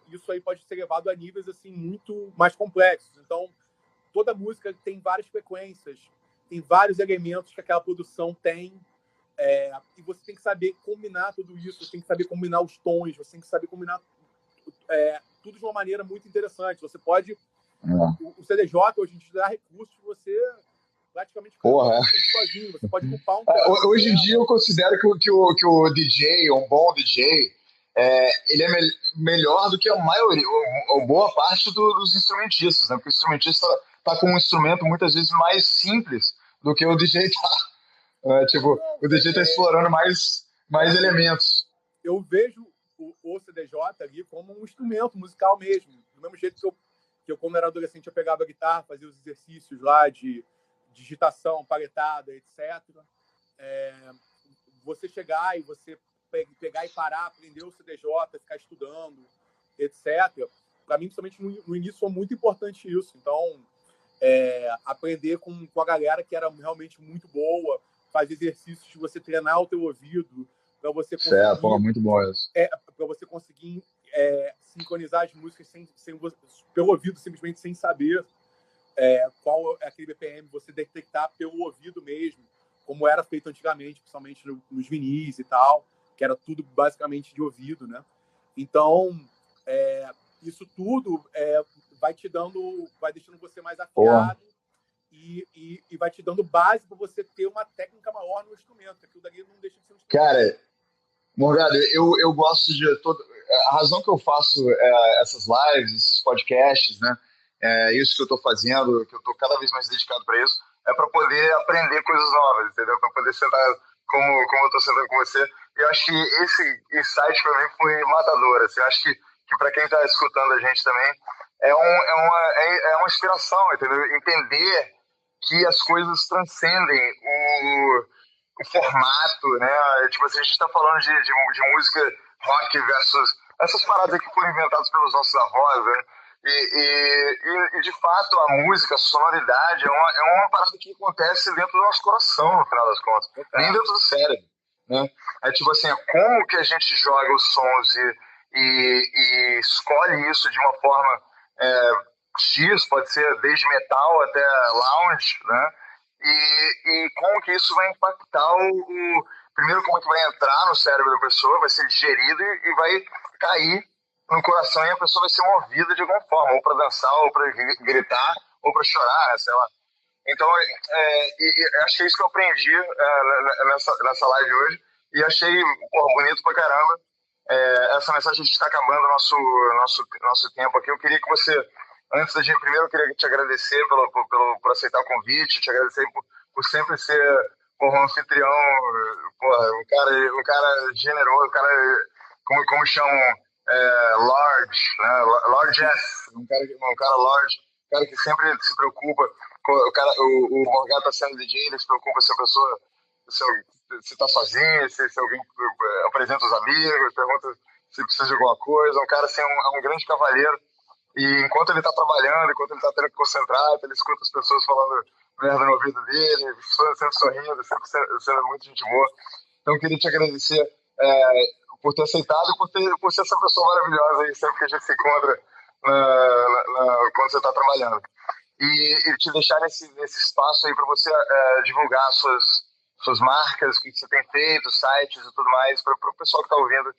isso aí pode ser levado a níveis, assim, muito mais complexos. Então, toda música tem várias frequências, tem vários elementos que aquela produção tem, e você tem que saber combinar tudo isso, você tem que saber combinar os tons, você tem que saber combinar tudo de uma maneira muito interessante. Você pode... O CDJ, hoje em dia, dá recursos que você praticamente sozinho. Você pode ocupar hoje em dia, eu considero que o DJ, um bom DJ, ele é melhor do que a maioria, ou boa parte dos instrumentistas, né? Porque o instrumentista tá com um instrumento muitas vezes mais simples do que o DJ tá. Tipo, o DJ tá explorando mais elementos. Eu vejo o CDJ ali como um instrumento musical mesmo. Do mesmo jeito que eu quando era adolescente, eu pegava a guitarra, fazia os exercícios lá de digitação, paletada, etc. Você chegar e você pegar e parar, aprender o CDJ, ficar estudando, etc. Para mim, principalmente no início, foi muito importante isso. Então, aprender com a galera que era realmente muito boa, fazer exercícios de você treinar o teu ouvido, para você conseguir... muito bom isso. Para você conseguir sincronizar as músicas pelo ouvido, simplesmente sem saber qual é aquele BPM, você detectar pelo ouvido mesmo, como era feito antigamente, principalmente nos vinis e tal, que era tudo basicamente de ouvido, né? Então, isso tudo vai deixando você mais afiado e vai te dando base para você ter uma técnica maior no instrumento. Aquilo dali não deixa de ser um instrumento. Cara, Morgado, eu gosto de todo. A razão que eu faço essas lives, esses podcasts, né? Isso que eu estou fazendo, que eu estou cada vez mais dedicado para isso, é para poder aprender coisas novas, entendeu? Para poder sentar como eu estou sentando com você. E eu acho que esse insight para mim foi matador. Assim, eu acho que para quem está escutando a gente também é uma inspiração, entendeu? Entender que as coisas transcendem o formato, né? Tipo assim, a gente tá falando de música rock versus essas paradas que foram inventadas pelos nossos avós, né? E de fato a música, a sonoridade é uma parada que acontece dentro do nosso coração, no final das contas, nem dentro do cérebro, né? Tipo assim, como que a gente joga os sons e escolhe isso de uma forma X, pode ser desde metal até lounge, né? E como que isso vai impactar primeiro, como que vai entrar no cérebro da pessoa, vai ser digerido e vai cair no coração e a pessoa vai ser movida de alguma forma, ou para dançar, ou para gritar, ou para chorar, né, sei lá. Então, acho que é isso que eu aprendi nessa live hoje e achei bonito pra caramba. Essa mensagem, a gente está acabando nosso tempo aqui. Eu queria que você, antes da gente, primeiro eu queria te agradecer por aceitar o convite, te agradecer por sempre ser um anfitrião, um cara generoso, um cara, como chamam, Lorde, né? Lorde S, um cara Lorde, um cara que sempre se preocupa, o Morgado tá sendo DJ, ele se preocupa se a pessoa, se tá sozinho, se alguém apresenta os amigos, pergunta se precisa de alguma coisa, um cara assim, um grande cavalheiro. E enquanto ele tá trabalhando, enquanto ele tá tendo que concentrar, ele escuta as pessoas falando merda no ouvido dele, sempre sorrindo, sempre sendo muito gente boa. Então eu queria te agradecer por ter aceitado e por ser essa pessoa maravilhosa aí, sempre que a gente se encontra quando você está trabalhando. E te deixar nesse espaço aí para você divulgar suas marcas, o que você tem feito, sites e tudo mais, para o pessoal que está ouvindo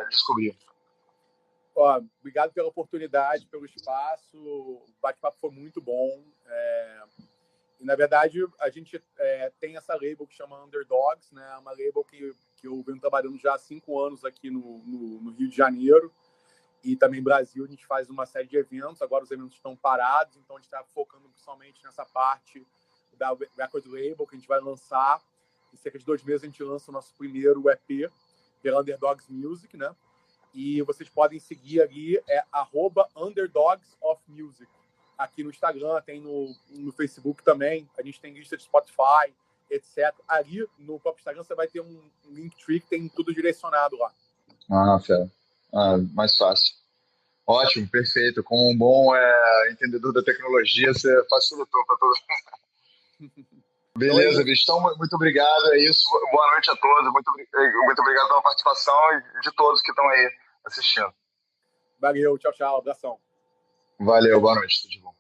descobrir. Ó, obrigado pela oportunidade, pelo espaço. O bate-papo foi muito bom. E, na verdade, a gente tem essa label que chama Underdogs, né? Uma label que eu venho trabalhando já há 5 anos aqui no Rio de Janeiro e também Brasil. A gente faz uma série de eventos. Agora os eventos estão parados, então a gente está focando principalmente nessa parte da record label que a gente vai lançar. Em cerca de 2 meses a gente lança o nosso primeiro EP pela Underdogs Music, né? E vocês podem seguir ali, @underdogsofmusic. Aqui no Instagram, tem no Facebook também. A gente tem lista de Spotify, etc. Ali no próprio Instagram você vai ter um Linktree que tem tudo direcionado lá. Fera. Mais fácil. Ótimo, perfeito. Como um bom entendedor da tecnologia, você facilitou para todo mundo. Beleza, bicho. Então, muito obrigado. É isso. Boa noite a todos. Muito obrigado pela participação e de todos que estão aí assistindo. Valeu, tchau, tchau. Abração. Valeu, boa noite. Tudo de bom.